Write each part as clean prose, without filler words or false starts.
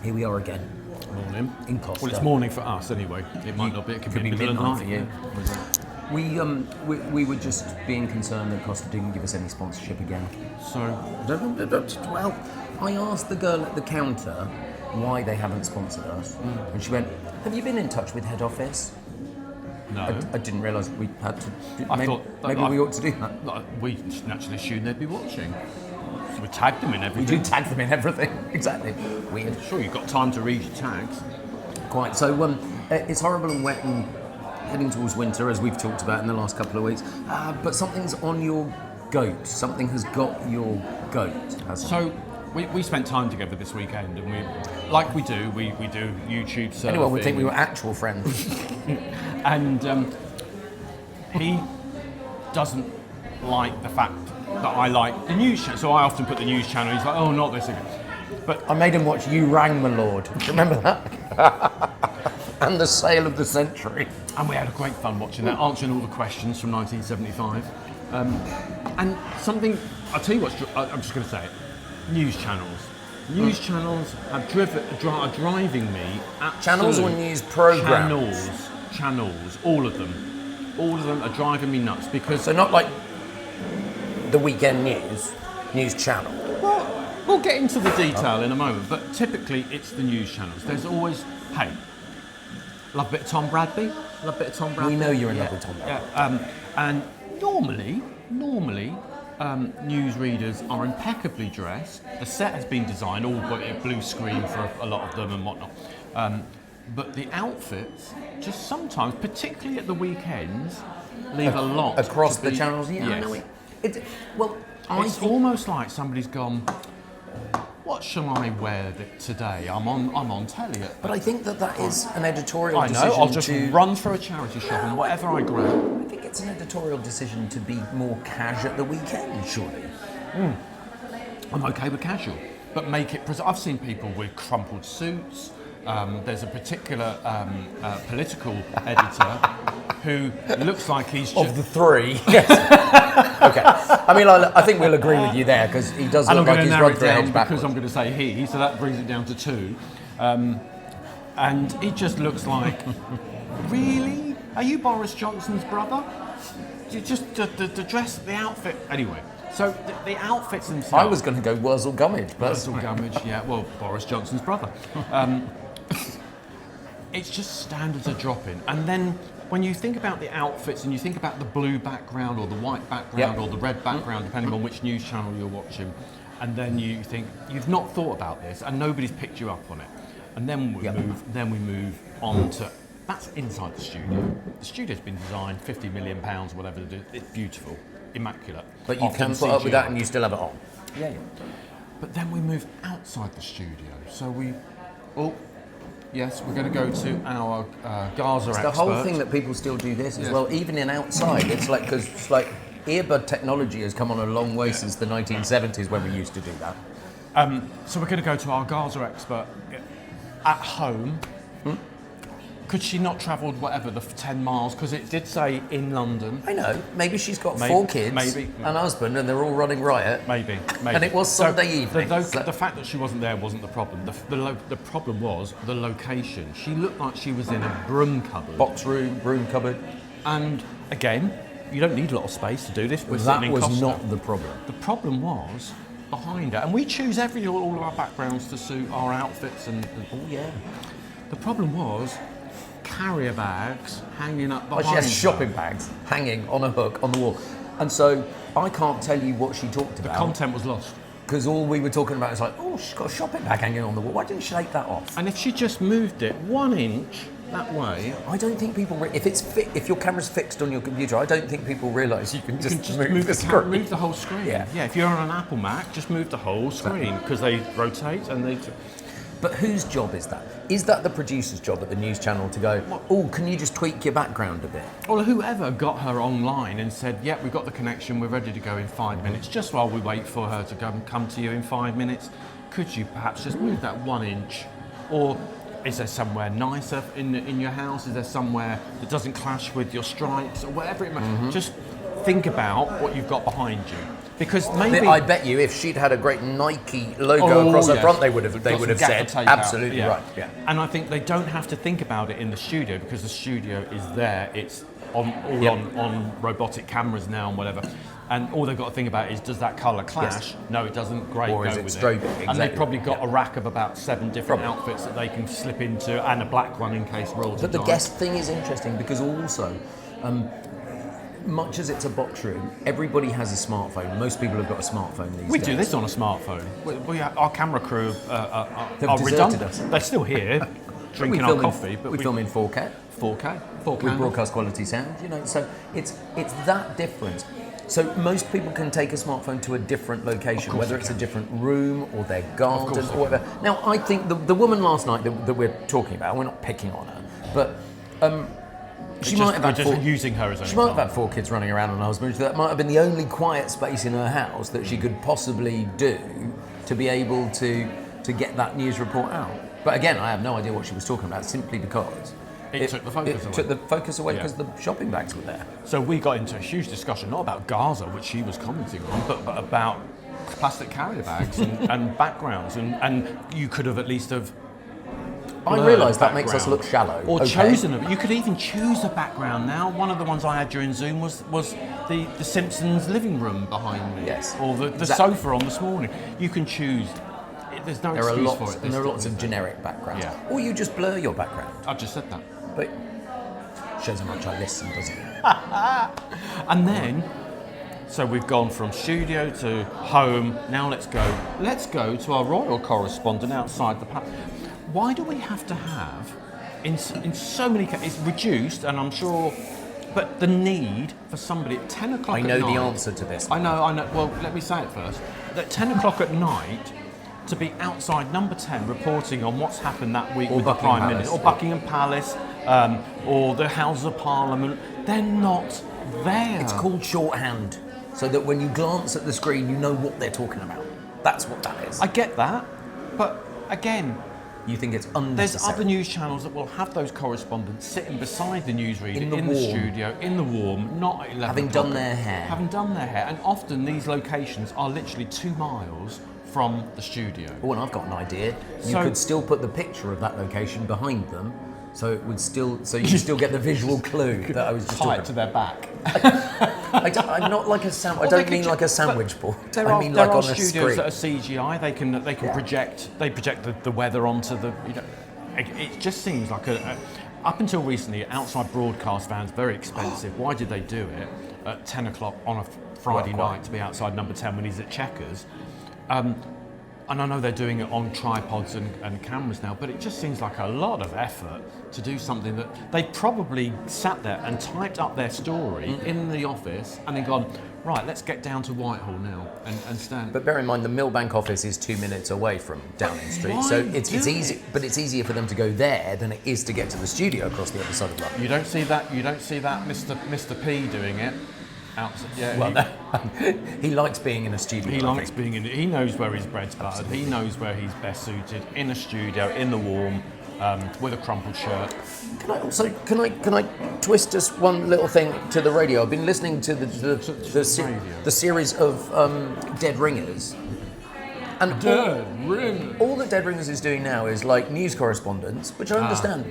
Here we are again. Morning. In Costa. Well, it's morning for us anyway. It might not be. It could be middle of midnight the for you. night. We were just being concerned that Costa didn't give us any sponsorship again. So, Well, I asked the girl at the counter why they haven't sponsored us, and she went, "Have you been in touch with head office?" no. I didn't realise we had to. Maybe we ought to do that. We naturally assumed they'd be watching. So we tagged them in We everything. do tag them in everything. Exactly. Weird. Sure, you've got time to read your tags. Quite. So it's horrible and wet and heading towards winter, as we've talked about in the last couple of weeks. But something's on your goat. Something has got your goat, hasn't it? So we spent time together this weekend, and we do YouTube surfing. Anyone would think we were actual friends. And he doesn't like the fact that I like the news channel. So I often put the news channel. He's like, "Oh, not this again." But I made him watch You Rang My Lord. Remember that? And The Sale of the Century. And we had a great fun watching that, answering all the questions from 1975. And something, I'll tell you what's, I'm just going to say it, news channels. News channels are driving me absolute... Channels or news programmes? Channels, all of them. All of them are driving me nuts because... So not like the weekend news channel. Well, we'll get into the detail in a moment, but typically it's the news channels. There's always, hey, love a bit of Tom Bradby? Love a bit of Tom Bradby? We know you're in love with Tom Bradby. Yeah, and normally, newsreaders are impeccably dressed. The set has been designed, all got a blue screen for a lot of them and whatnot. But the outfits, just sometimes, particularly at the weekends, leave a lot across to the be- channels. Yeah, yes. I know. It's almost like somebody's gone, what shall I wear today? I'm on telly. But I think that is an editorial I decision. know, I'll just run through a charity shop and whatever I grab. I think it's an editorial decision to be more cash at the weekend, surely. I'm okay with casual, but make it. I've seen people with crumpled suits. There's a particular political editor who looks like he's Of the three, yes. Okay. I mean, I think we'll agree with you there because he does look like he's run through a hedge backwards. Because I'm going to say he, so that brings it down to two. And he just looks like, really? Are you Boris Johnson's brother? Just the dress, the outfit. Anyway, so the outfits themselves. I was going to go Wurzel Gummidge, but Wurzel Gummidge, yeah. Well, Boris Johnson's brother. It's just standards are dropping, and then when you think about the outfits and you think about the blue background or the white background or the red background, depending on which news channel you're watching, and then you think you've not thought about this and nobody's picked you up on it, and then we move on to that's inside the studio. The studio's been designed £50 million, whatever to do. It's beautiful, immaculate. But you can put up with that and you still have it on. Yeah. But then we move outside the studio, so yes, we're going to go to our Gaza expert. The whole thing that people still do this as well, even in outside. It's like because earbud technology has come on a long way since the 1970s when we used to do that. So we're going to go to our Gaza expert at home. Could she not travelled whatever the 10 miles? Because it did say in London. I know. Maybe she's got 4 kids, and a husband, and they're all running riot. Maybe. And it was Sunday evening. The fact that she wasn't there wasn't the problem. The problem was the location. She looked like she was in a broom cupboard. Box room, broom cupboard. And again, you don't need a lot of space to do this. That was not the problem. The problem was behind her. And we choose all of our backgrounds to suit our outfits. Oh, yeah. The problem was carrier bags hanging up behind she has her. shopping bags hanging on a hook on the wall. And so I can't tell you what she talked about. The content was lost. Because all we were talking about is like, oh, she's got a shopping bag hanging on the wall. Why didn't she take that off? And if she just moved it 1 inch that way... I don't think people... if your camera's fixed on your computer, I don't think people realise you can just move the screen. Move the whole screen. Yeah, if you're on an Apple Mac, just move the whole screen because they rotate and they... But whose job is that? Is that the producer's job at the news channel to go, oh, can you just tweak your background a bit? Well, whoever got her online and said, yeah, we've got the connection, we're ready to go in 5 minutes, just while we wait for her to come to you in 5 minutes, could you perhaps just move that 1 inch? Or is there somewhere nicer in your house? Is there somewhere that doesn't clash with your stripes or whatever it might be? Just think about what you've got behind you. Because maybe I bet you if she'd had a great Nike logo across her front, they would have said absolutely right. Yeah. And I think they don't have to think about it in the studio because the studio is there. It's on robotic cameras now and whatever. And all they've got to think about is, does that colour clash? Yes. No, it doesn't. Great, or is go it with strobing? it. Exactly. And they've probably got a rack of about 7 different outfits that they can slip into, and a black one in case royalty. But the guest thing is interesting because also, much as it's a box room, everybody has a smartphone. Most people have got a smartphone these days. We do this on a smartphone. Our camera crew are deserted redundant. us. They're still here, drinking our coffee. But we film in 4K. 4K. With broadcast quality sound, so it's that different. So most people can take a smartphone to a different location, whether it's a different room or their garden or whatever. Now, I think the woman last night that we're talking about, we're not picking on her, but she might have had using her as an She might have had 4 kids running around on her husband. That might have been the only quiet space in her house that she could possibly do to be able to get that news report out. But again, I have no idea what she was talking about, simply because it took the focus away. It took the focus away because the shopping bags were there. So we got into a huge discussion, not about Gaza, which she was commenting on, but about plastic carrier bags and backgrounds. And you could have at least have... I realise that makes us look shallow. Or chosen them. You could even choose a background now. One of the ones I had during Zoom was the Simpsons living room behind me. Yes. Or the sofa on this morning. You can choose... There's no excuse for it. And there are lots of generic backgrounds. Yeah. Or you just blur your background. I've just said that. But shows how much I listen, doesn't it? And then, so we've gone from studio to home. Now let's go to our royal correspondent outside the palace. Why do we have to have, in so many cases, it's reduced, and I'm sure, but the need for somebody at 10 o'clock at night... I know the answer to this. I know. Well, let me say it first. At 10 o'clock at night, to be outside number 10 reporting on what's happened that week with the Prime Minister, or Buckingham Palace, or the House of Parliament, they're not there. It's called shorthand, so that when you glance at the screen, you know what they're talking about. That's what that is. I get that, but again... You think it's unnecessary. There's other news channels that will have those correspondents sitting beside the newsreader in the studio, in the warm, not at 11 Having o'clock. done their hair. Having done their hair. And often these locations are literally 2 miles from the studio. Oh, and I've got an idea. You could still put the picture of that location behind them, so it would still, so you still get the visual clue that I was just talking to their back. I'm not like a I don't mean like a sandwich board. I mean there like are on a studios screen. that are CGI. They can project. They project the weather onto the. It just seems like up until recently, outside broadcast vans very expensive. Why did they do it at 10 o'clock on a Friday night to be outside number 10 when he's at Chequers? And I know they're doing it on tripods and cameras now, but it just seems like a lot of effort to do something that they probably sat there and typed up their story in the office and then gone, right, let's get down to Whitehall now and stand. But bear in mind, the Millbank office is 2 minutes away from Downing Street, so it's easy. But it's easier for them to go there than it is to get to the studio across the other side of London. You don't see that, Mr. P doing it. He likes being in a studio. He likes being in it. He knows where his bread's buttered. Absolutely. He knows where he's best suited in a studio, in the warm, with a crumpled shirt. Can I twist just one little thing to the radio? I've been listening to the series of Dead Ringers. And all that Dead Ringers is doing now is like news correspondence, which I understand.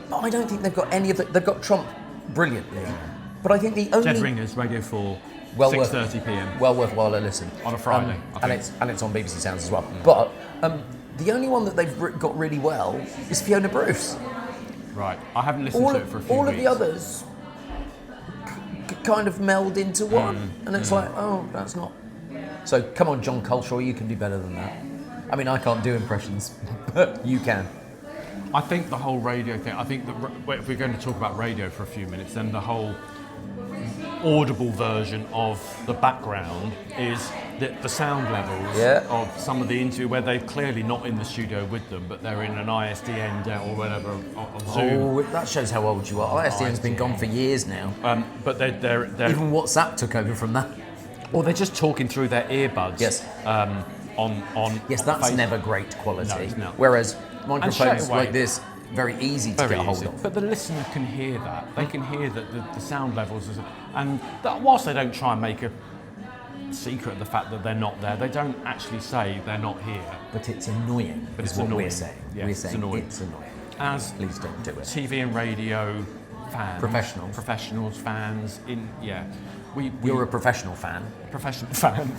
But I don't think they've got any of the. They've got Trump brilliantly. Yeah. But I think the only... Dead Ringers, Radio 4, 6:30 p.m. Well worthwhile a listen. On a Friday, and it's on BBC Sounds as well. But the only one that they've got really well is Fiona Bruce. Right, I haven't listened to it for a few weeks. All of the others kind of meld into one, and it's like, oh, that's not... So come on, John Culshaw, you can do better than that. I mean, I can't do impressions, but you can. I think the whole radio thing, I think that if we're going to talk about radio for a few minutes, then the whole audible version of the background is the sound levels of some of the interview where they're clearly not in the studio with them, but they're in an ISDN or whatever of Zoom. Oh, that shows how old you are. ISDN's been gone for years now. But they're even WhatsApp took over from that. Or they're just talking through their earbuds. Yes. Yes, that's never great quality. No, it's not. Whereas microphones like this, very easy to get a hold of. But the listener can hear that. They can hear that the sound levels, and that whilst they don't try and make secret of the fact that they're not there. They don't actually say they're not here. But it's annoying. But is it's what annoying. we're saying. Yeah, we're it's saying annoying. it's annoying. As Please don't do it. TV and radio fans, Professionals. fans. We You're a professional fan, professional fan,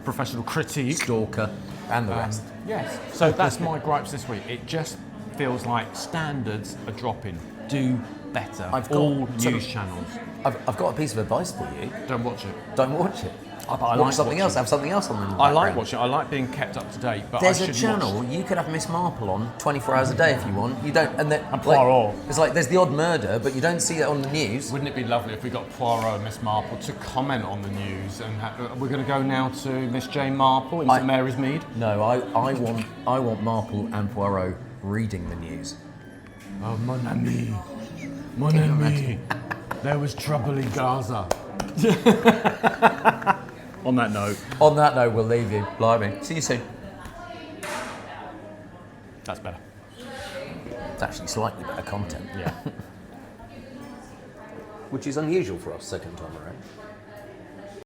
professional critique. stalker, and the rest. Yes. So that's my gripes this week. It just feels like standards are dropping. Do better. I've got all sort news of- channels. I've got a piece of advice for you. Don't watch it. Don't watch it. But I Watch like something watching. else. Have something else on in the I like background. watching. I like being kept up to date. But There's I a should channel watch. you could have Miss Marple on 24 hours a day if you want. You don't, and then Poirot. it's like there's the odd murder, but you don't see it on the news. Wouldn't it be lovely if we got Poirot and Miss Marple to comment on the news? And we're going to go now to Miss Jane Marple in St Mary's Mead. No, I want Marple and Poirot reading the news. Oh, mon ami, mon ami, there was trouble in Gaza. On that note. On that note, we'll leave you. Blimey. See you soon. That's better. It's actually slightly better content, Yeah. which is unusual for us second time around.